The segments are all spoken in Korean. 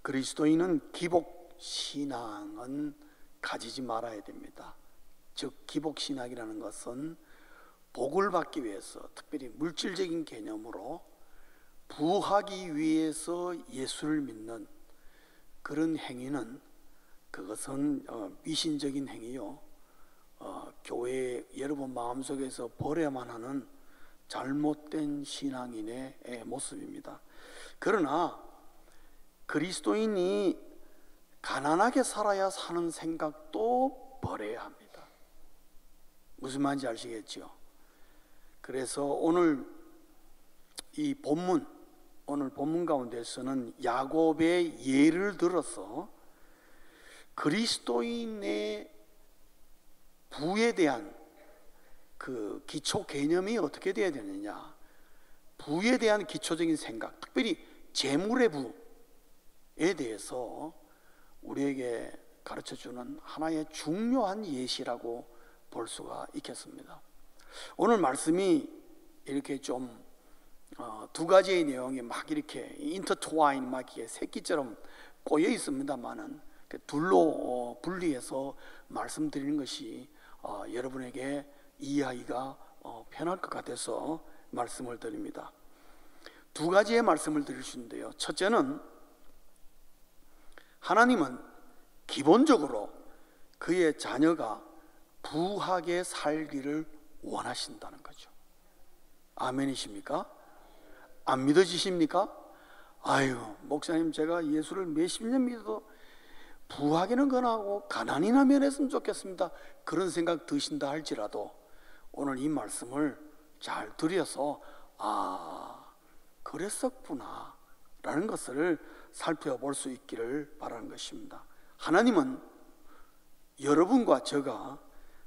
그리스도인은 기복신앙은 가지지 말아야 됩니다. 즉 기복신앙이라는 것은 복을 받기 위해서, 특별히 물질적인 개념으로 부하기 위해서 예수를 믿는 그런 행위는, 그것은 미신적인 행위요, 교회 여러분 마음속에서 버려야만 하는 잘못된 신앙인의 모습입니다. 그러나 그리스도인이 가난하게 살아야 사는 생각도 버려야 합니다. 무슨 말인지 아시겠죠? 그래서 오늘 이 본문, 오늘 본문 가운데서는 야곱의 예를 들어서 그리스도인의 부에 대한 그 기초 개념이 어떻게 되어야 되느냐, 부에 대한 기초적인 생각, 특별히 재물의 부에 대해서 우리에게 가르쳐주는 하나의 중요한 예시라고 볼 수가 있겠습니다. 오늘 말씀이 이렇게 좀 두 가지의 내용이 막 이렇게 인터트와인, 막 이렇게 새끼처럼 꼬여 있습니다만은 둘로 분리해서 말씀드리는 것이 여러분에게 이해하기가 편할 것 같아서 말씀을 드립니다. 두 가지의 말씀을 드릴 수 있는데요, 첫째는 하나님은 기본적으로 그의 자녀가 부하게 살기를 원하신다는 거죠. 아멘이십니까? 안 믿어지십니까? 아유, 목사님, 제가 예수를 몇십 년 믿어도 부하기는 건하고 가난이나 면했으면 좋겠습니다, 그런 생각 드신다 할지라도 오늘 이 말씀을 잘 들여서 그랬었구나 라는 것을 살펴볼 수 있기를 바라는 것입니다. 하나님은 여러분과 제가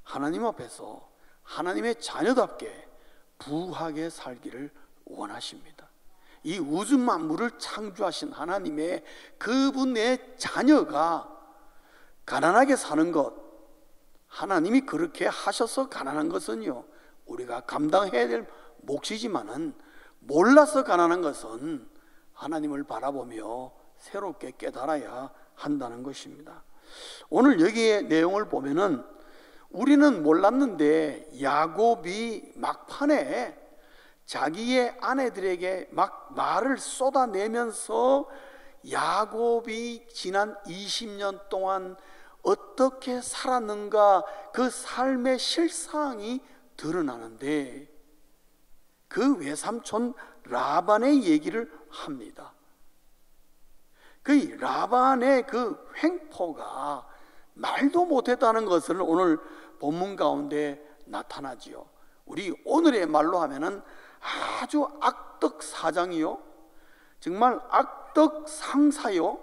하나님 앞에서 하나님의 자녀답게 부하게 살기를 원하십니다. 이 우주 만물을 창조하신 하나님의 그분의 자녀가 가난하게 사는 것, 하나님이 그렇게 하셔서 가난한 것은요, 우리가 감당해야 될 몫이지만은 몰라서 가난한 것은 하나님을 바라보며 새롭게 깨달아야 한다는 것입니다. 오늘 여기에 내용을 보면은 우리는 몰랐는데 야곱이 막판에 자기의 아내들에게 막 말을 쏟아내면서 야곱이 지난 20년 동안 어떻게 살았는가, 그 삶의 실상이 드러나는데 그 외삼촌 라반의 얘기를 합니다. 그 라반의 그 횡포가 말도 못했다는 것을 오늘 본문 가운데 나타나지요. 우리 오늘의 말로 하면은 아주 악덕 사장이요, 정말 악덕 상사요,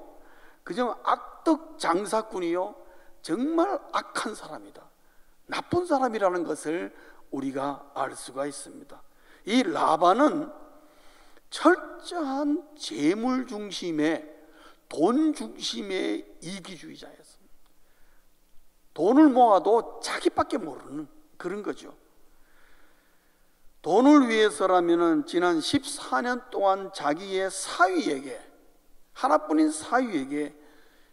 그저 악덕 장사꾼이요, 정말 악한 사람이다, 나쁜 사람이라는 것을 우리가 알 수가 있습니다. 이 라반은 철저한 재물 중심의, 돈 중심의 이기주의자였습니다. 돈을 모아도 자기밖에 모르는 그런 거죠. 돈을 위해서라면은 지난 14년 동안 자기의 사위에게, 하나뿐인 사위에게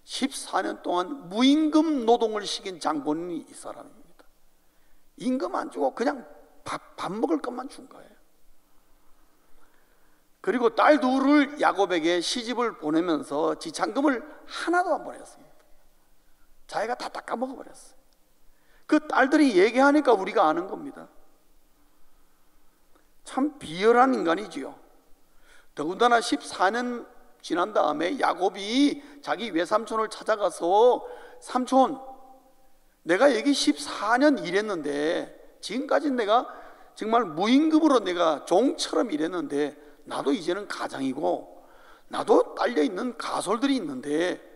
14년 동안 무임금 노동을 시킨 장본인이 이 사람입니다. 임금 안 주고 그냥 밥 먹을 것만 준 거예요. 그리고 딸 둘을 야곱에게 시집을 보내면서 지장금을 하나도 안 보냈습니다. 자기가 다 닦아 먹어버렸어요. 그 딸들이 얘기하니까 우리가 아는 겁니다. 참 비열한 인간이지요. 더군다나 14년 지난 다음에 야곱이 자기 외삼촌을 찾아가서, 삼촌, 내가 여기 14년 일했는데 지금까지 내가 정말 무임금으로 내가 종처럼 일했는데 나도 이제는 가장이고 나도 딸려있는 가솔들이 있는데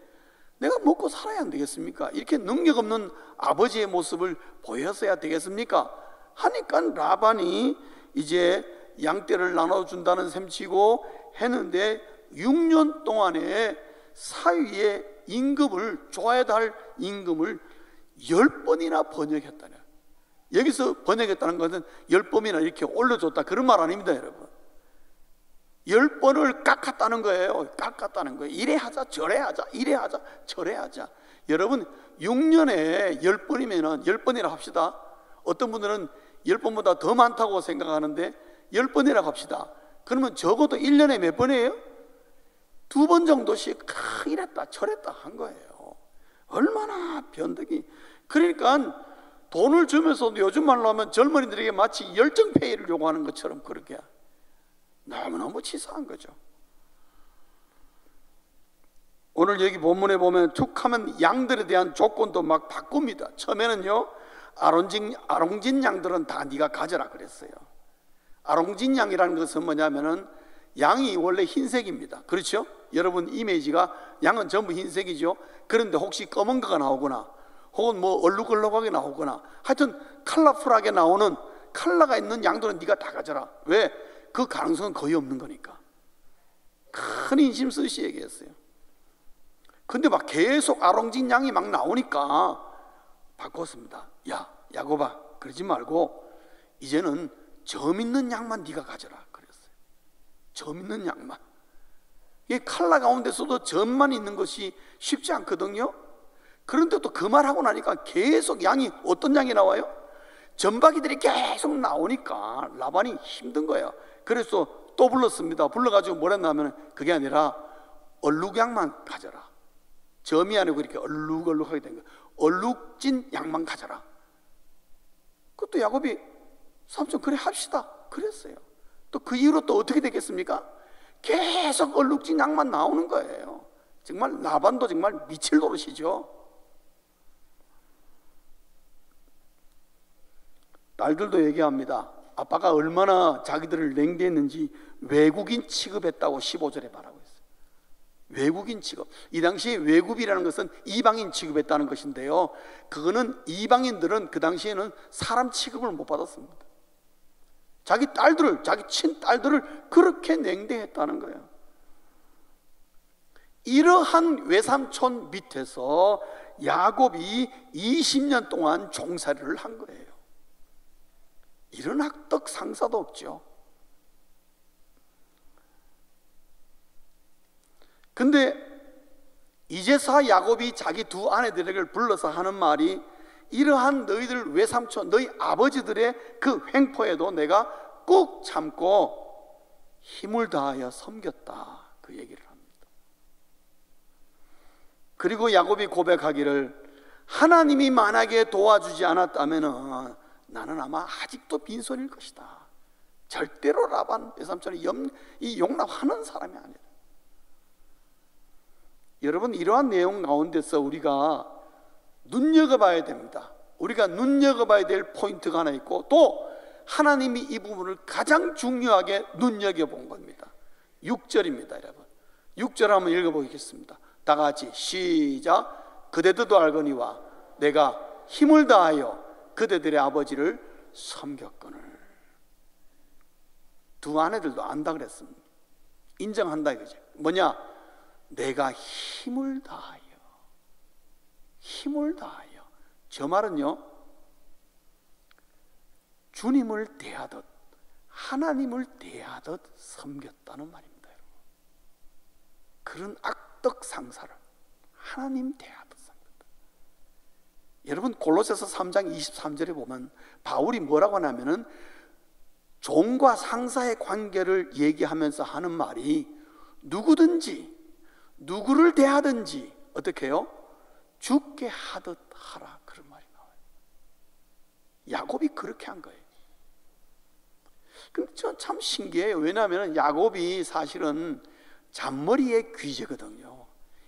내가 먹고 살아야 안 되겠습니까? 이렇게 능력 없는 아버지의 모습을 보였어야 되겠습니까? 하니까 라반이 이제 양떼를 나눠준다는 셈치고 했는데 6년 동안에 사위의 임금을, 줘야 할 임금을 10번이나 번역했다네. 여기서 번역했다는 것은 10번이나 이렇게 올려줬다, 그런 말 아닙니다, 여러분. 10번을 깎았다는 거예요. 깎았다는 거예요. 이래 하자 저래 하자 이래 하자 저래 하자. 여러분 6년에 10번이면 10번이라고 합시다. 어떤 분들은 10번보다 더 많다고 생각하는데 10번이라고 합시다. 그러면 적어도 1년에 몇 번이에요? 2번 정도씩 이랬다 저랬다 한 거예요. 얼마나 변덕이. 그러니까 돈을 주면서도 요즘 말로 하면 젊은이들에게 마치 열정페이를 요구하는 것처럼 그렇게 너무너무 치사한 거죠. 오늘 여기 본문에 보면 툭하면 양들에 대한 조건도 막 바꿉니다. 처음에는요, 아롱진 양들은 다 네가 가져라 그랬어요. 아롱진 양이라는 것은 뭐냐면은 양이 원래 흰색입니다. 그렇죠? 여러분 이미지가 양은 전부 흰색이죠. 그런데 혹시 검은 거가 나오거나 혹은 뭐 얼룩얼룩하게 나오거나 하여튼 컬러풀하게 나오는 컬러가 있는 양들은 네가 다 가져라. 왜? 그 가능성은 거의 없는 거니까. 큰 인심 쓰시 얘기했어요. 근데 막 계속 아롱진 양이 막 나오니까 바꿨습니다. 야, 야곱아, 그러지 말고 이제는 점 있는 양만 네가 가져라 그랬어요. 점 있는 양만. 이게 칼라 가운데서도 점만 있는 것이 쉽지 않거든요. 그런데 또 그 말하고 나니까 계속 양이 어떤 양이 나와요? 점박이들이 계속 나오니까 라반이 힘든 거예요. 그래서 또 불렀습니다. 불러가지고 뭐랬냐면 그게 아니라 얼룩양만 가져라. 점이 아니고 이렇게 얼룩얼룩하게 된 거예요. 얼룩진 양만 가져라. 그것도 야곱이 삼촌 그래 합시다 그랬어요. 또 그 이후로 또 어떻게 되겠습니까? 계속 얼룩진 양만 나오는 거예요. 정말 라반도 정말 미칠 노릇이죠. 딸들도 얘기합니다. 아빠가 얼마나 자기들을 냉대했는지 외국인 취급했다고 15절에 말하고 있어요. 외국인 취급. 이 당시에 외국이라는 것은 이방인 취급했다는 것인데요, 그거는 이방인들은 그 당시에는 사람 취급을 못 받았습니다. 자기 딸들을, 자기 친딸들을 그렇게 냉대했다는 거예요. 이러한 외삼촌 밑에서 야곱이 20년 동안 종살이를 한 거예요. 이런 악덕 상사도 없죠. 근데 이제서 야곱이 자기 두 아내들에게 불러서 하는 말이, 이러한 너희들 외삼촌, 너희 아버지들의 그 횡포에도 내가 꾹 참고 힘을 다하여 섬겼다, 그 얘기를 합니다. 그리고 야곱이 고백하기를, 하나님이 만약에 도와주지 않았다면 나는 아마 아직도 빈손일 것이다. 절대로 라반 외삼촌이 용납하는 사람이 아니다. 여러분, 이러한 내용 가운데서 우리가 눈여겨봐야 됩니다. 우리가 눈여겨봐야 될 포인트가 하나 있고, 또 하나님이 이 부분을 가장 중요하게 눈여겨본 겁니다. 6절입니다 여러분. 6절 한번 읽어보겠습니다. 다 같이 시작. 그대들도 알거니와 내가 힘을 다하여 그대들의 아버지를 섬겼거늘. 두 아내들도 안다 그랬습니다. 인정한다 이거죠. 뭐냐? 내가 힘을 다하여. 힘을 다하여. 저 말은요, 주님을 대하듯 하나님을 대하듯 섬겼다는 말입니다. 여러분. 그런 악덕 상사를 하나님 대하듯 섬겼다. 여러분, 골로새서 3장 23절에 보면 바울이 뭐라고 하냐면은 종과 상사의 관계를 얘기하면서 하는 말이, 누구든지 누구를 대하든지 어떻게 해요? 죽게 하듯 하라, 그런 말이 나와요. 야곱이 그렇게 한 거예요. 근데 저 참 신기해요. 왜냐하면 야곱이 사실은 잔머리의 귀재거든요.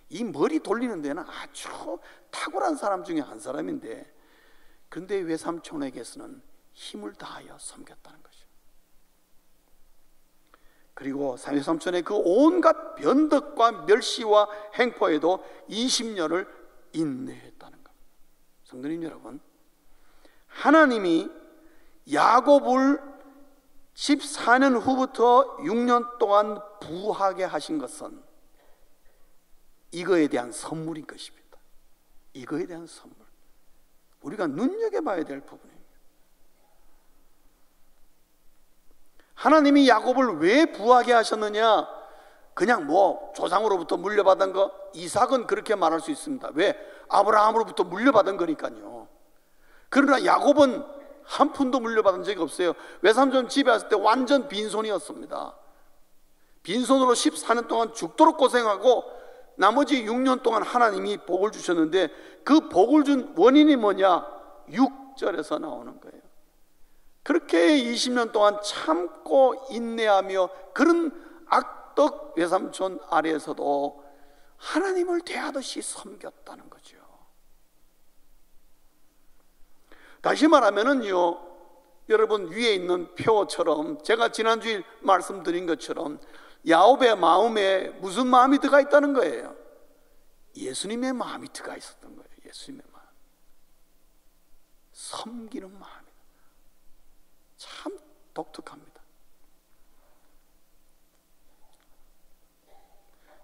이 머리 돌리는 데는 아주 탁월한 사람 중에 한 사람인데, 근데 외삼촌에게서는 힘을 다하여 섬겼다는 거죠. 그리고 외삼촌의 그 온갖 변덕과 멸시와 행포에도 20년을 인내했다는 겁니다. 성도님 여러분, 하나님이 야곱을 14년 후부터 6년 동안 부하게 하신 것은 이거에 대한 선물인 것입니다. 이거에 대한 선물, 우리가 눈여겨봐야 될 부분입니다. 하나님이 야곱을 왜 부하게 하셨느냐? 그냥 뭐 조상으로부터 물려받은 거, 이삭은 그렇게 말할 수 있습니다. 왜? 아브라함으로부터 물려받은 거니까요. 그러나 야곱은 한 푼도 물려받은 적이 없어요. 외삼촌 집에 왔을 때 완전 빈손이었습니다. 빈손으로 14년 동안 죽도록 고생하고 나머지 6년 동안 하나님이 복을 주셨는데, 그 복을 준 원인이 뭐냐? 6절에서 나오는 거예요. 그렇게 20년 동안 참고 인내하며 그런 악덕 외삼촌 아래에서도 하나님을 대하듯이 섬겼다는 거죠. 다시 말하면은요, 여러분 위에 있는 표처럼 제가 지난주에 말씀드린 것처럼 야곱의 마음에 무슨 마음이 들어가 있다는 거예요? 예수님의 마음이 들어가 있었던 거예요. 예수님의 마음, 섬기는 마음이 참 독특합니다.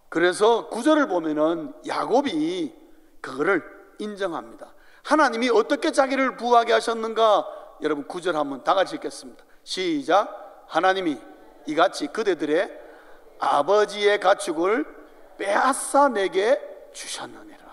그래서 9절을 보면은 야곱이 그거를 인정합니다. 하나님이 어떻게 자기를 부하게 하셨는가? 여러분 9절 한번 다 같이 읽겠습니다. 시작. 하나님이 이같이 그대들의 아버지의 가축을 빼앗아 내게 주셨느니라.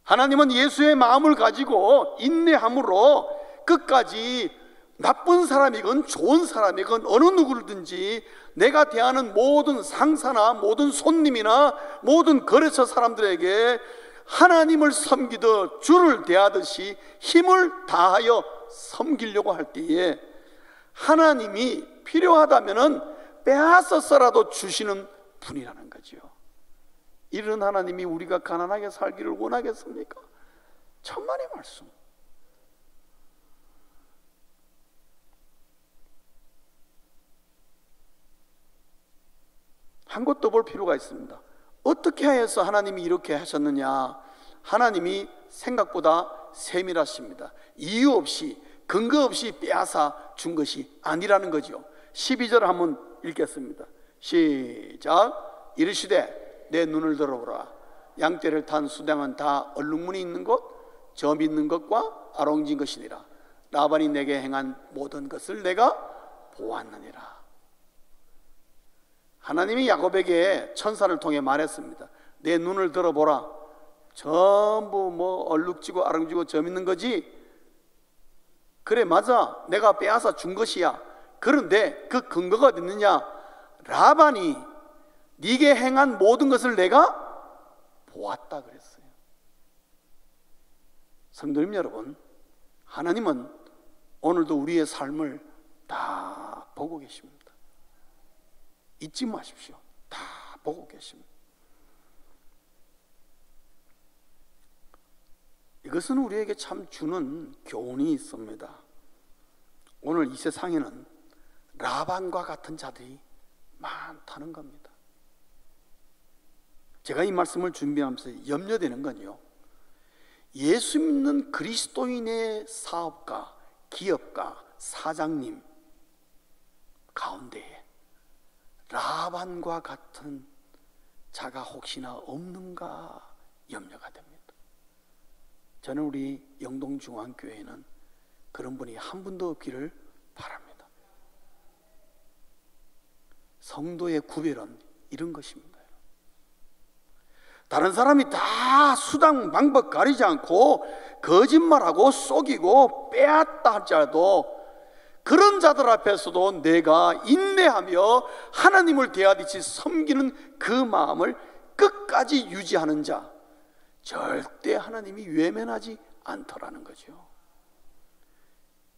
하나님은 예수의 마음을 가지고 인내함으로 끝까지 나쁜 사람이건 좋은 사람이건 어느 누구든지 내가 대하는 모든 상사나 모든 손님이나 모든 거래처 사람들에게 하나님을 섬기듯 주를 대하듯이 힘을 다하여 섬기려고 할 때에 하나님이 필요하다면 빼앗아서라도 주시는 분이라는 거죠. 이런 하나님이 우리가 가난하게 살기를 원하겠습니까? 천만의 말씀. 한 것 더 볼 필요가 있습니다. 어떻게 해서 하나님이 이렇게 하셨느냐? 하나님이 생각보다 세밀하십니다. 이유 없이 근거 없이 빼앗아 준 것이 아니라는 거죠. 12절 한번 읽겠습니다. 시작. 이르시되 내 눈을 들어보라. 양떼를 탄 수량은 다 얼룩무늬 있는 것, 점 있는 것과 아롱진 것이니라. 라반이 내게 행한 모든 것을 내가 보았느니라. 하나님이 야곱에게 천사를 통해 말했습니다. 내 눈을 들어보라. 전부 뭐 얼룩지고 아롱지고 점 있는 거지? 그래, 맞아. 내가 빼앗아 준 것이야. 그런데 그 근거가 어디 있느냐? 라반이 네게 행한 모든 것을 내가 보았다 그랬어요. 성도님 여러분, 하나님은 오늘도 우리의 삶을 다 보고 계십니다. 잊지 마십시오. 다 보고 계십니다. 이것은 우리에게 참 주는 교훈이 있습니다. 오늘 이 세상에는 라반과 같은 자들이 많다는 겁니다. 제가 이 말씀을 준비하면서 염려되는 건요, 예수 믿는 그리스도인의 사업가, 기업가, 사장님 가운데에 라반과 같은 자가 혹시나 없는가 염려가 됩니다. 저는 우리 영동중앙교회에는 그런 분이 한 분도 없기를 바랍니다. 성도의 구별은 이런 것입니다. 다른 사람이 다 수단 방법 가리지 않고 거짓말하고 속이고 빼앗다 할지라도 그런 자들 앞에서도 내가 인내하며 하나님을 대하듯이 섬기는 그 마음을 끝까지 유지하는 자, 절대 하나님이 외면하지 않더라는 거죠.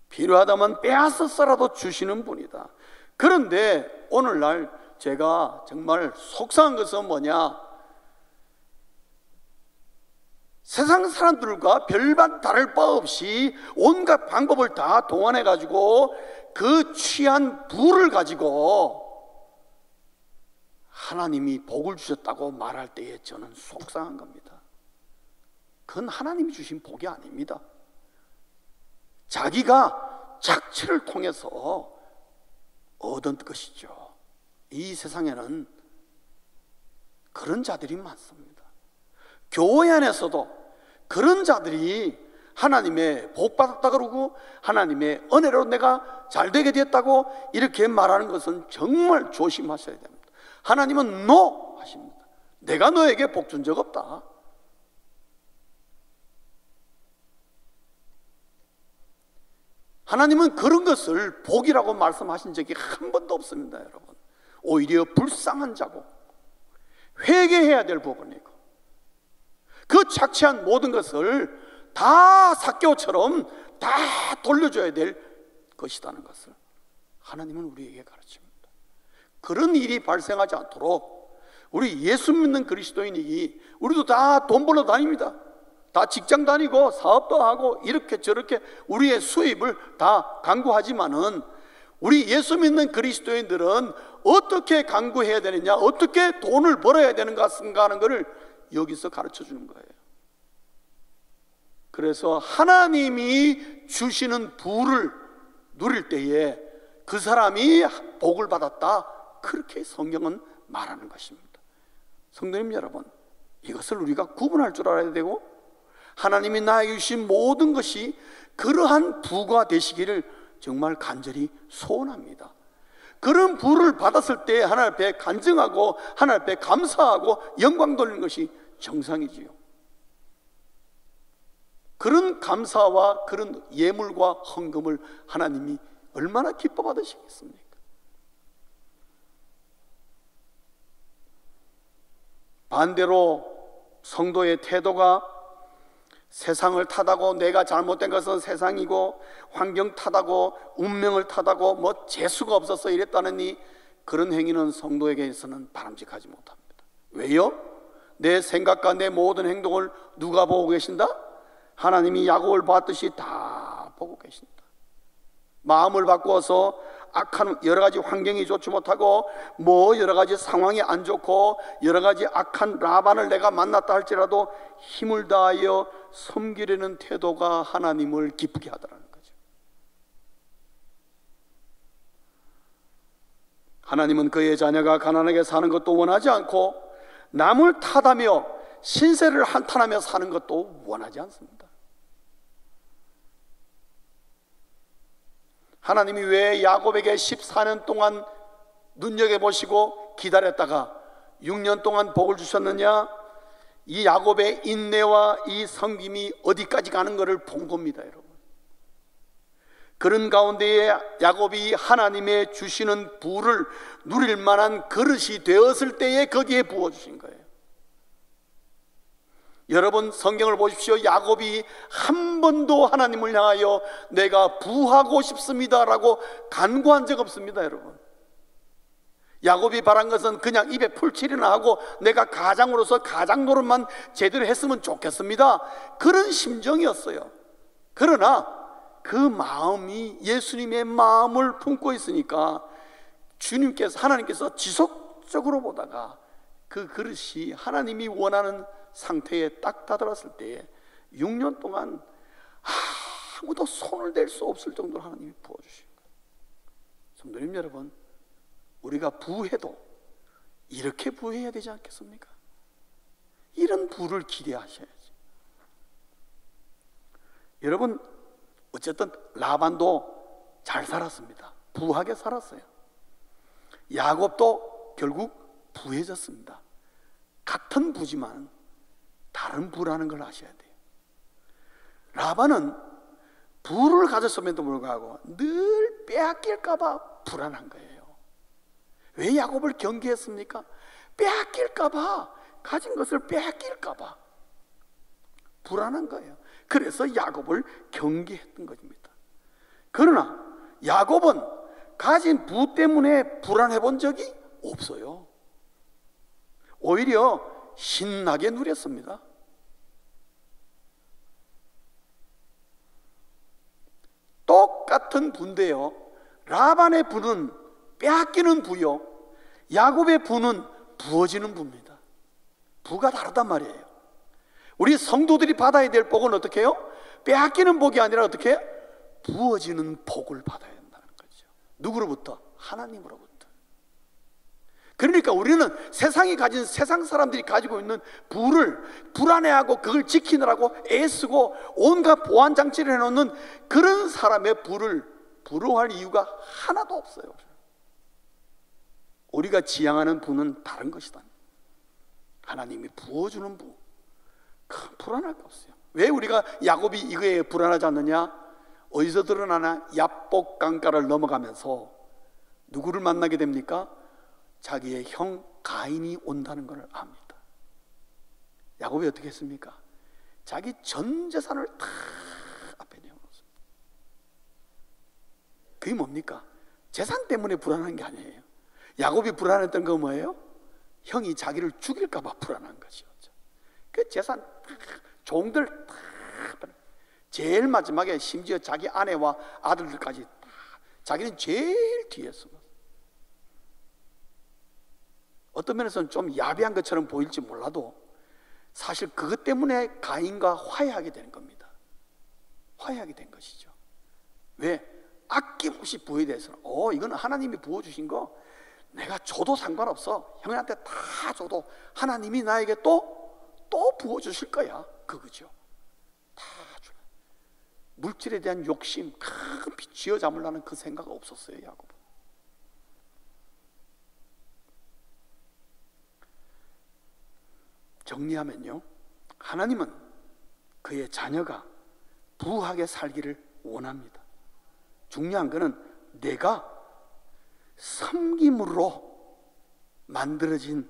필요하다면 빼앗아서라도 주시는 분이다. 그런데 오늘날 제가 정말 속상한 것은 뭐냐? 세상 사람들과 별반 다를 바 없이 온갖 방법을 다 동원해 가지고 그 취한 부를 가지고 하나님이 복을 주셨다고 말할 때에 저는 속상한 겁니다. 그건 하나님이 주신 복이 아닙니다. 자기가 착취를 통해서 얻은 것이죠. 이 세상에는 그런 자들이 많습니다. 교회 안에서도 그런 자들이 하나님의 복 받았다 그러고 하나님의 은혜로 내가 잘 되게 됐다고 이렇게 말하는 것은 정말 조심하셔야 됩니다. 하나님은 NO 하십니다. 내가 너에게 복 준 적 없다. 하나님은 그런 것을 복이라고 말씀하신 적이 한 번도 없습니다, 여러분. 오히려 불쌍한 자고 회개해야 될 부분이고 그 착취한 모든 것을 다 삭개오처럼 다 돌려줘야 될 것이라는 것을 하나님은 우리에게 가르칩니다. 그런 일이 발생하지 않도록 우리 예수 믿는 그리스도인이 우리도 다 돈 벌러 다닙니다. 다 직장 다니고 사업도 하고 이렇게 저렇게 우리의 수입을 다 강구하지만은 우리 예수 믿는 그리스도인들은 어떻게 강구해야 되느냐, 어떻게 돈을 벌어야 되는가 하는 것을 여기서 가르쳐 주는 거예요. 그래서 하나님이 주시는 부를 누릴 때에 그 사람이 복을 받았다, 그렇게 성경은 말하는 것입니다. 성도님 여러분, 이것을 우리가 구분할 줄 알아야 되고 하나님이 나에게 주신 모든 것이 그러한 부가 되시기를 정말 간절히 소원합니다. 그런 부를 받았을 때 하나님 앞에 간증하고 하나님 앞에 감사하고 영광 돌리는 것이 정상이지요. 그런 감사와 그런 예물과 헌금을 하나님이 얼마나 기뻐 받으시겠습니까? 반대로 성도의 태도가 세상을 탓하고 내가 잘못된 것은 세상이고 환경 탓하고 운명을 탓하고 뭐 재수가 없어서 이랬다느니 그런 행위는 성도에게서는 바람직하지 못합니다. 왜요? 내 생각과 내 모든 행동을 누가 보고 계신다? 하나님이 야곱을 봤듯이 다 보고 계신다. 마음을 바꾸어서 악한 여러 가지 환경이 좋지 못하고 뭐 여러 가지 상황이 안 좋고 여러 가지 악한 라반을 내가 만났다 할지라도 힘을 다하여 섬기려는 태도가 하나님을 기쁘게 하더라는 거죠. 하나님은 그의 자녀가 가난하게 사는 것도 원하지 않고 남을 탓하며 신세를 한탄하며 사는 것도 원하지 않습니다. 하나님이 왜 야곱에게 14년 동안 눈여겨보시고 기다렸다가 6년 동안 복을 주셨느냐? 이 야곱의 인내와 이 섬김이 어디까지 가는 것을 본 겁니다, 여러분. 그런 가운데에 야곱이 하나님의 주시는 부를 누릴 만한 그릇이 되었을 때에 거기에 부어주신 거예요. 여러분 성경을 보십시오. 야곱이 한 번도 하나님을 향하여 내가 부하고 싶습니다 라고 간구한 적 없습니다, 여러분. 야곱이 바란 것은 그냥 입에 풀칠이나 하고 내가 가장으로서 가장 노릇만 제대로 했으면 좋겠습니다, 그런 심정이었어요. 그러나 그 마음이 예수님의 마음을 품고 있으니까 주님께서, 하나님께서 지속적으로 보다가 그 그릇이 하나님이 원하는 상태에 딱 다다랐을 때에 6년 동안 아무도 손을 댈 수 없을 정도로 하나님이 부어주신 거예요. 성도님 여러분, 우리가 부해도 이렇게 부해야 되지 않겠습니까? 이런 부를 기대하셔야지. 여러분, 어쨌든 라반도 잘 살았습니다. 부하게 살았어요. 야곱도 결국 부해졌습니다. 같은 부지만 다른 부라는 걸 아셔야 돼요. 라반은 부를 가졌음에도 불구하고 늘 빼앗길까봐 불안한 거예요. 왜 야곱을 경계했습니까? 빼앗길까봐, 가진 것을 빼앗길까봐 불안한 거예요. 그래서 야곱을 경계했던 것입니다. 그러나 야곱은 가진 부 때문에 불안해 본 적이 없어요. 오히려 신나게 누렸습니다. 똑같은 부인데요, 라반의 부는 빼앗기는 부요, 야곱의 부는 부어지는 부입니다. 부가 다르단 말이에요. 우리 성도들이 받아야 될 복은 어떻게 해요? 빼앗기는 복이 아니라 어떻게 해요? 부어지는 복을 받아야 한다는 거죠. 누구로부터? 하나님으로부터. 그러니까 우리는 세상이 가진, 세상 사람들이 가지고 있는 부를 불안해하고 그걸 지키느라고 애쓰고 온갖 보안 장치를 해놓는 그런 사람의 부를 부러워할 이유가 하나도 없어요. 우리가 지향하는 부는 다른 것이다. 하나님이 부어주는 부, 큰 불안할 게 없어요. 왜 우리가 야곱이 이거에 불안하지 않느냐? 어디서 드러나나? 야복 강가를 넘어가면서 누구를 만나게 됩니까? 자기의 형 가인이 온다는 것을 압니다. 야곱이 어떻게 했습니까? 자기 전 재산을 다 앞에 내어놓습니다. 그게 뭡니까? 재산 때문에 불안한 게 아니에요. 야곱이 불안했던 건 뭐예요? 형이 자기를 죽일까 봐 불안한 것이었죠. 그 재산 종들 다 제일 마지막에 심지어 자기 아내와 아들들까지 다, 자기는 제일 뒤에 숨었어요. 어떤 면에서는 좀 야비한 것처럼 보일지 몰라도 사실 그것 때문에 가인과 화해하게 되는 겁니다. 화해하게 된 것이죠. 왜? 아낌없이 부에 대해서는 이건 하나님이 부어주신 거 내가 줘도 상관없어. 형한테 다 줘도 하나님이 나에게 또 부어주실 거야. 그거죠. 다 줘. 물질에 대한 욕심, 큰 빚 쥐어잡으려는 그 생각 없었어요, 야곱은. 정리하면요, 하나님은 그의 자녀가 부하게 살기를 원합니다. 중요한 것은 내가 섬김으로 만들어진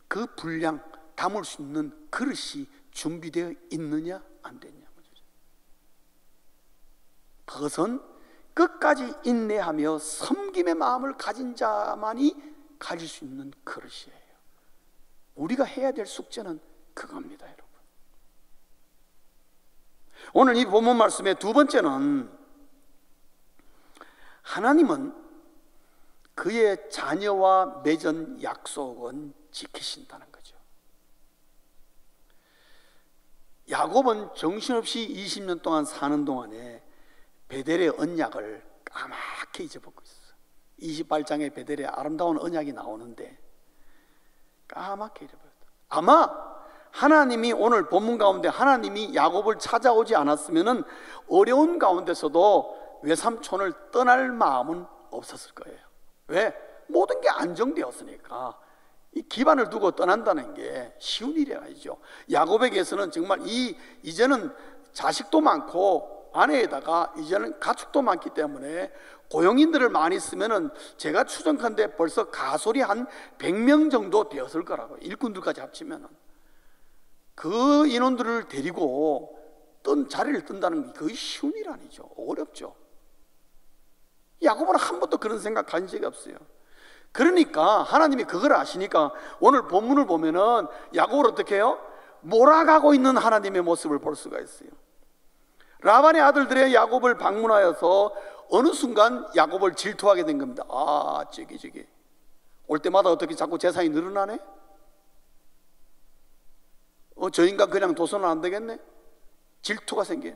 그 분량 담을 수 있는 그릇이 준비되어 있느냐 안 되냐. 그것은 끝까지 인내하며 섬김의 마음을 가진 자만이 가질 수 있는 그릇이에요. 우리가 해야 될 숙제는 그겁니다, 여러분. 오늘 이 본문 말씀의 두 번째는 하나님은 그의 자녀와 맺은 약속은 지키신다는 거죠. 야곱은 정신없이 20년 동안 사는 동안에 베델의 언약을 까맣게 잊어버리고 있어요. 28장에 베델의 아름다운 언약이 나오는데 까맣게 잃어버렸다. 아마 하나님이 오늘 본문 가운데 하나님이 야곱을 찾아오지 않았으면 어려운 가운데서도 외삼촌을 떠날 마음은 없었을 거예요. 왜? 모든 게 안정되었으니까. 이 기반을 두고 떠난다는 게 쉬운 일이 아니죠. 야곱에게서는 정말 이제는 자식도 많고 아내에다가 이제는 가축도 많기 때문에 고용인들을 많이 쓰면은 제가 추정컨대 벌써 가솔이 한 100명 정도 되었을 거라고. 일꾼들까지 합치면은 그 인원들을 데리고 자리를 뜬다는 게 거의 쉬운 일 아니죠. 어렵죠. 야곱은 한 번도 그런 생각 가진 적이 없어요. 그러니까 하나님이 그걸 아시니까 오늘 본문을 보면은 야곱을 어떻게 해요? 몰아가고 있는 하나님의 모습을 볼 수가 있어요. 라반의 아들들의 야곱을 방문하여서 어느 순간 야곱을 질투하게 된 겁니다. 저기 올 때마다 어떻게 자꾸 재산이 늘어나네? 저 인간 그냥 둬서는 안 되겠네? 질투가 생겨.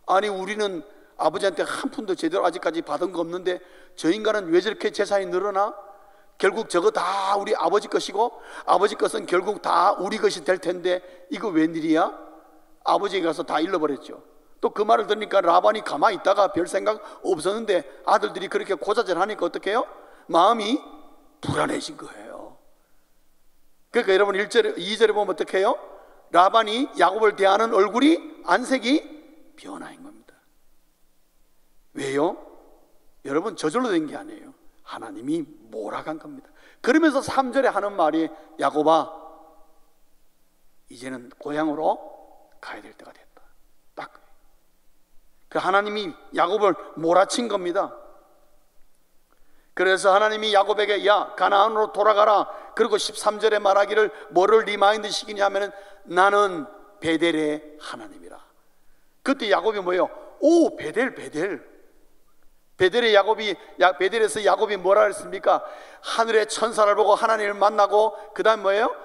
아니 우리는 아버지한테 한 푼도 제대로 아직까지 받은 거 없는데 저 인간은 왜 저렇게 재산이 늘어나? 결국 저거 다 우리 아버지 것이고 아버지 것은 결국 다 우리 것이 될 텐데 이거 웬일이야? 아버지에게 가서 다 잃어버렸죠. 또 그 말을 들으니까 라반이 가만히 있다가 별 생각 없었는데 아들들이 그렇게 고자질하니까 어떻게 해요? 마음이 불안해진 거예요. 그러니까 여러분 1절에 2절에 보면 어떻게 해요? 라반이 야곱을 대하는 얼굴이 안색이 변화인 겁니다. 왜요? 여러분 저절로 된 게 아니에요. 하나님이 몰아간 겁니다. 그러면서 3절에 하는 말이 야곱아 이제는 고향으로 가야 될 때가 됐다. 딱 그 하나님이 야곱을 몰아친 겁니다. 그래서 하나님이 야곱에게 야 가나안으로 돌아가라. 그리고 13절에 말하기를 뭐를 리마인드 시키냐 하면은 나는 베델의 하나님이라. 그때 야곱이 뭐예요? 오 베델에서 야곱이 뭐라 했습니까? 하늘의 천사를 보고 하나님을 만나고 그 다음 뭐예요?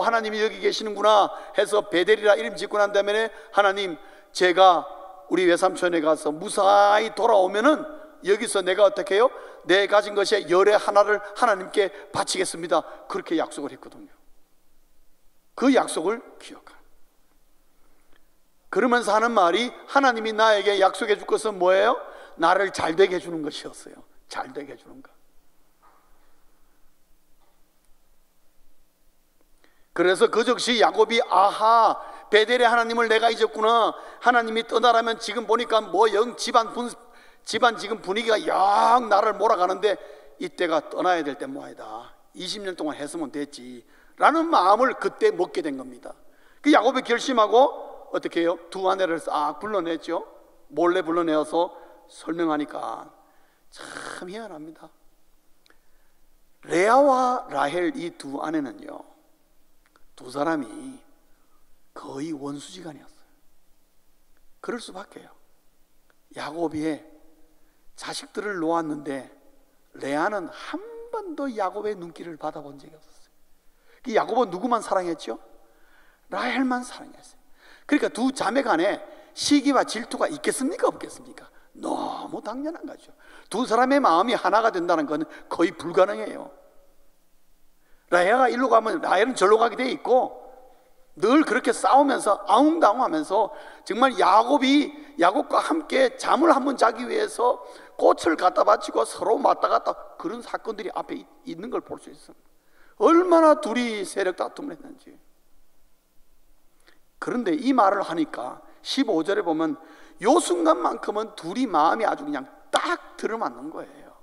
하나님이 여기 계시는구나 해서 베델이라 이름 짓고 난 다음에 하나님 제가 우리 외삼촌에 가서 무사히 돌아오면은 여기서 내가 어떻게 해요? 내 가진 것의 열의 하나를 하나님께 바치겠습니다. 그렇게 약속을 했거든요. 그 약속을 기억하라. 그러면서 하는 말이, 하나님이 나에게 약속해 줄 것은 뭐예요? 나를 잘되게 해주는 것이었어요. 잘되게 해주는 것. 그래서 그 즉시 야곱이, 아하, 베델의 하나님을 내가 잊었구나. 하나님이 떠나라면 지금 보니까 뭐 영 집안 지금 분위기가 영 나를 몰아가는데 이때가 떠나야 될 때 모아이다. 20년 동안 했으면 됐지 라는 마음을 그때 먹게 된 겁니다. 그 야곱이 결심하고 어떻게 해요? 두 아내를 싹 불러냈죠. 몰래 불러내어서 설명하니까 참 희한합니다. 레아와 라헬 이 두 아내는요, 두 사람이 거의 원수지간이었어요. 그럴 수밖에요. 야곱이 자식들을 놓았는데 레아는 한 번도 야곱의 눈길을 받아본 적이 없었어요. 그 야곱은 누구만 사랑했죠? 라헬만 사랑했어요. 그러니까 두 자매 간에 시기와 질투가 있겠습니까? 없겠습니까? 너무 당연한 거죠. 두 사람의 마음이 하나가 된다는 건 거의 불가능해요. 라헬가 일로 가면 라헬은 절로 가게 돼 있고, 늘 그렇게 싸우면서 아웅다웅하면서 정말 야곱과 함께 잠을 한번 자기 위해서 꽃을 갖다 바치고 서로 맞다 갔다, 그런 사건들이 앞에 있는 걸 볼 수 있습니다. 얼마나 둘이 세력 다툼을 했는지. 그런데 이 말을 하니까 15절에 보면 요 순간만큼은 둘이 마음이 아주 그냥 딱 들어맞는 거예요.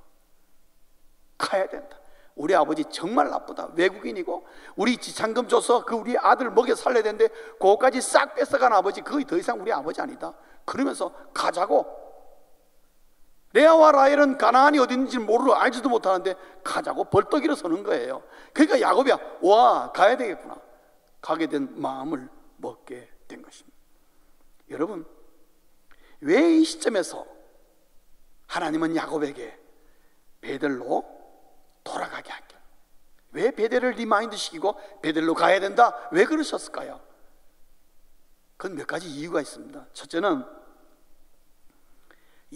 가야 된다. 우리 아버지 정말 나쁘다. 외국인이고 우리 지참금 줘서 그 우리 아들 먹여 살려야 되는데 그거까지 싹 뺏어간 아버지, 거의 더 이상 우리 아버지 아니다. 그러면서 가자고. 레아와 라헬은 가나안이 어디 있는지 모르고 알지도 못하는데 가자고 벌떡 일어서는 거예요. 그러니까 야곱이야, 와, 가야 되겠구나. 가게 된 마음을 먹게 된 것입니다. 여러분, 왜 이 시점에서 하나님은 야곱에게 베델로 돌아가게 할게요? 왜 베델을 리마인드 시키고 베델로 가야 된다? 왜 그러셨을까요? 그건 몇 가지 이유가 있습니다. 첫째는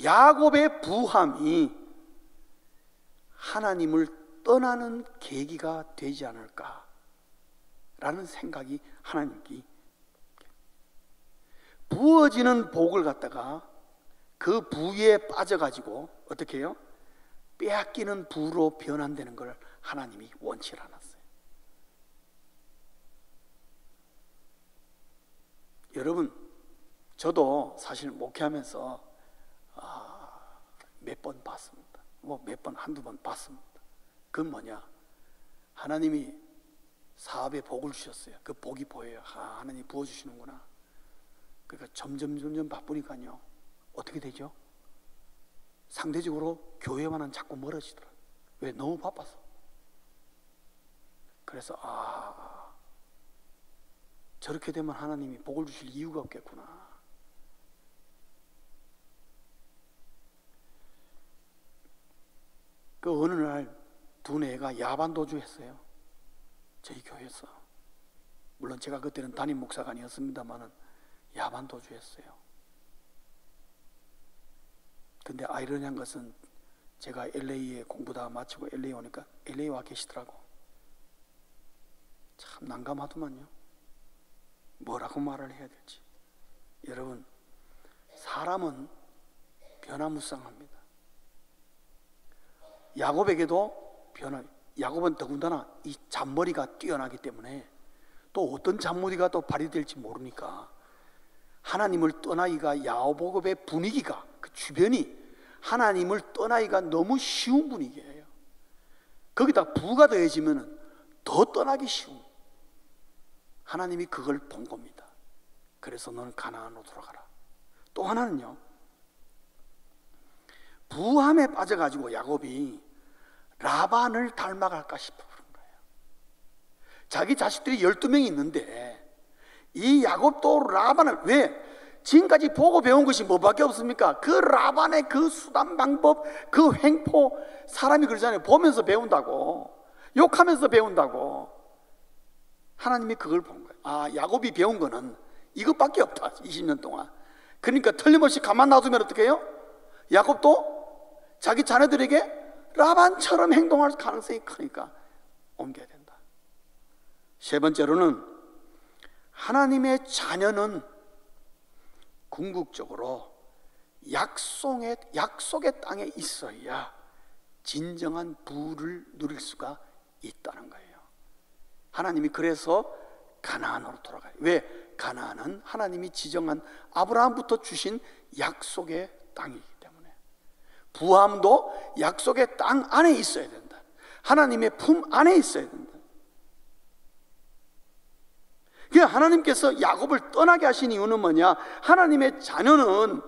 야곱의 부함이 하나님을 떠나는 계기가 되지 않을까라는 생각이 하나님께, 부어지는 복을 갖다가 그 부에 빠져가지고 어떻게 해요? 빼앗기는 부로 변환되는 걸 하나님이 원치 않았어요. 여러분, 저도 사실 목회하면서 몇 번 봤습니다. 몇 번, 한두 번 봤습니다. 그건 뭐냐? 하나님이 사업에 복을 주셨어요. 그 복이 보여요. 하나님이 부어주시는구나. 그러니까 점점 바쁘니까요, 어떻게 되죠? 상대적으로 교회와는 자꾸 멀어지더라고요. 왜? 너무 바빠서. 그래서 저렇게 되면 하나님이 복을 주실 이유가 없겠구나. 그 어느 날 두 애가 야반도주 했어요. 저희 교회에서. 물론 제가 그때는 담임 목사가 아니었습니다만은 야반도주 했어요. 근데 아이러니한 것은 제가 LA에 공부 다 마치고 LA 오니까 LA 와 계시더라고. 참 난감하더만요. 뭐라고 말을 해야 될지. 여러분, 사람은 변화무쌍합니다. 야곱에게도 야곱은 더군다나 이 잔머리가 뛰어나기 때문에 또 어떤 잔머리가 또 발휘될지 모르니까 하나님을 떠나기가, 야곱의 분위기가, 그 주변이 하나님을 떠나기가 너무 쉬운 분위기예요. 거기다 부가 더해지면 더 떠나기 쉬운, 하나님이 그걸 본 겁니다. 그래서 너는 가나안으로 돌아가라. 또 하나는요, 부함에 빠져가지고 야곱이 라반을 닮아갈까 싶어 그런 거예요. 자기 자식들이 12명이 있는데 이 야곱도 라반을, 왜? 지금까지 보고 배운 것이 뭐밖에 없습니까? 그 라반의 그 수단 방법, 그 횡포, 사람이 그러잖아요. 보면서 배운다고, 욕하면서 배운다고. 하나님이 그걸 본 거예요. 야곱이 배운 거는 이것밖에 없다, 20년 동안. 그러니까 틀림없이 가만 놔두면 어떻게 해요? 야곱도 자기 자녀들에게 라반처럼 행동할 가능성이 크니까 옮겨야 된다. 세 번째로는 하나님의 자녀는 궁극적으로 약속의 땅에 있어야 진정한 부를 누릴 수가 있다는 거예요. 하나님이 그래서 가나안으로 돌아가요. 왜? 가나안은 하나님이 지정한 아브라함부터 주신 약속의 땅이기 때문에. 부함도 약속의 땅 안에 있어야 된다. 하나님의 품 안에 있어야 된다. 그러니까 하나님께서 야곱을 떠나게 하신 이유는 뭐냐? 하나님의 자녀는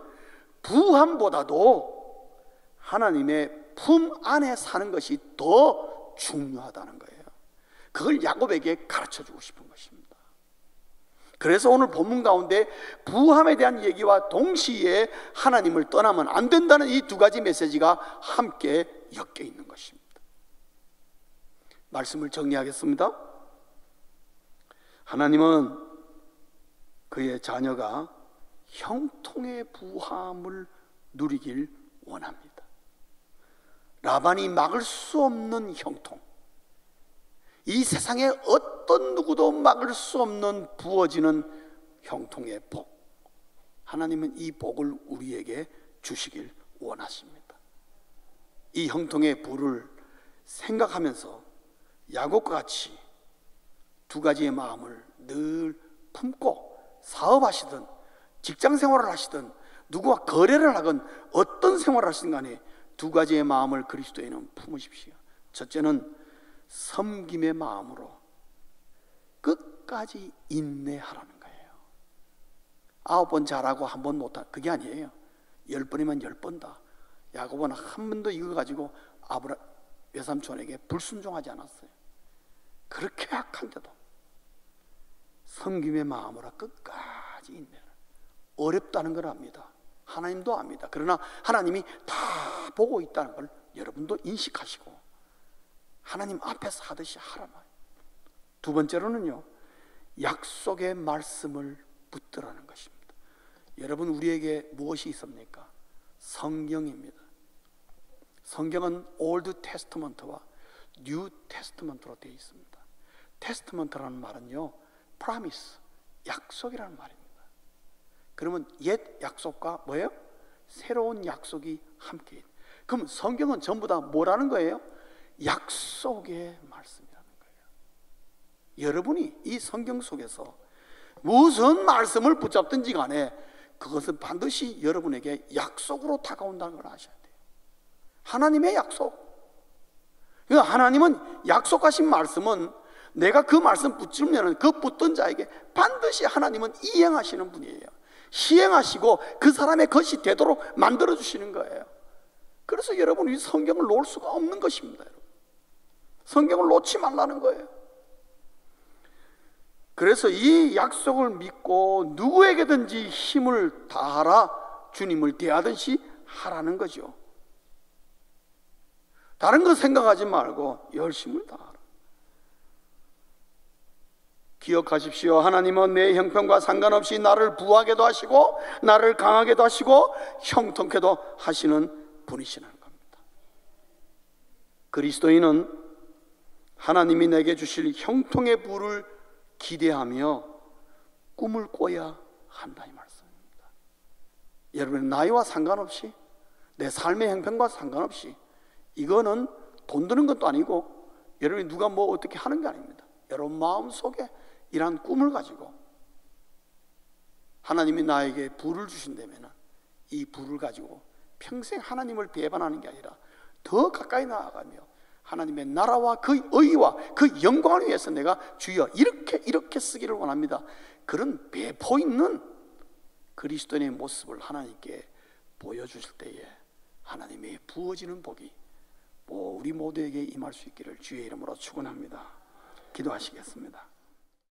부함보다도 하나님의 품 안에 사는 것이 더 중요하다는 거예요. 그걸 야곱에게 가르쳐주고 싶은 것입니다. 그래서 오늘 본문 가운데 부함에 대한 얘기와 동시에 하나님을 떠나면 안 된다는 이 두 가지 메시지가 함께 엮여 있는 것입니다. 말씀을 정리하겠습니다. 하나님은 그의 자녀가 형통의 부함을 누리길 원합니다. 라반이 막을 수 없는 형통, 이 세상에 어떤 누구도 막을 수 없는 부어지는 형통의 복, 하나님은 이 복을 우리에게 주시길 원하십니다. 이 형통의 부를 생각하면서 야곱과 같이 두 가지의 마음을 늘 품고 사업하시든 직장생활을 하시든 누구와 거래를 하건 어떤 생활을 하시든 간에 두 가지의 마음을 그리스도에는 품으십시오. 첫째는 섬김의 마음으로 끝까지 인내하라는 거예요. 9번 잘하고 1번 못하, 그게 아니에요. 10번이면 10번다. 야곱은 한 번도 이거 가지고 외삼촌에게 불순종하지 않았어요. 그렇게 약한데도 섬김의 마음으로 끝까지 인내를. 어렵다는 걸 압니다. 하나님도 압니다. 그러나 하나님이 다 보고 있다는 걸 여러분도 인식하시고 하나님 앞에서 하듯이 하라 말이에요. 두 번째로는요, 약속의 말씀을 붙들라는 것입니다. 여러분, 우리에게 무엇이 있습니까? 성경입니다. 성경은 올드 테스트먼트와 뉴 테스트먼트로 되어 있습니다. 테스트먼트라는 말은요, 프라미스, 약속이라는 말입니다. 그러면 옛 약속과 뭐예요? 새로운 약속이 함께 있는. 그럼 성경은 전부 다 뭐라는 거예요? 약속의 말씀이라는 거예요. 여러분이 이 성경 속에서 무슨 말씀을 붙잡든지 간에 그것은 반드시 여러분에게 약속으로 다가온다는 걸 아셔야 돼요. 하나님의 약속. 그러니까 하나님은 약속하신 말씀은 내가 그 말씀 붙들면 그 붙든 자에게 반드시 하나님은 이행하시는 분이에요. 시행하시고 그 사람의 것이 되도록 만들어 주시는 거예요. 그래서 여러분이 성경을 놓을 수가 없는 것입니다. 여러분. 성경을 놓지 말라는 거예요. 그래서 이 약속을 믿고 누구에게든지 힘을 다하라, 주님을 대하듯이 하라는 거죠. 다른 거 생각하지 말고 열심을 다하라. 기억하십시오. 하나님은 내 형편과 상관없이 나를 부하게도 하시고 나를 강하게도 하시고 형통케도 하시는 분이시라는 겁니다. 그리스도인은 하나님이 내게 주실 형통의 부를 기대하며 꿈을 꿔야 한다, 이 말씀입니다. 여러분의 나이와 상관없이, 내 삶의 형편과 상관없이, 이거는 돈 드는 것도 아니고 여러분이 누가 뭐 어떻게 하는 게 아닙니다. 여러분 마음속에 이러한 꿈을 가지고 하나님이 나에게 부를 주신다면 이 부를 가지고 평생 하나님을 배반하는 게 아니라 더 가까이 나아가며 하나님의 나라와 그 의와 그 영광을 위해서 내가 주여 이렇게 쓰기를 원합니다. 그런 배포 있는 그리스도인의 모습을 하나님께 보여주실 때에 하나님의 부어지는 복이 우리 모두에게 임할 수 있기를 주의 이름으로 축원합니다. 기도하시겠습니다.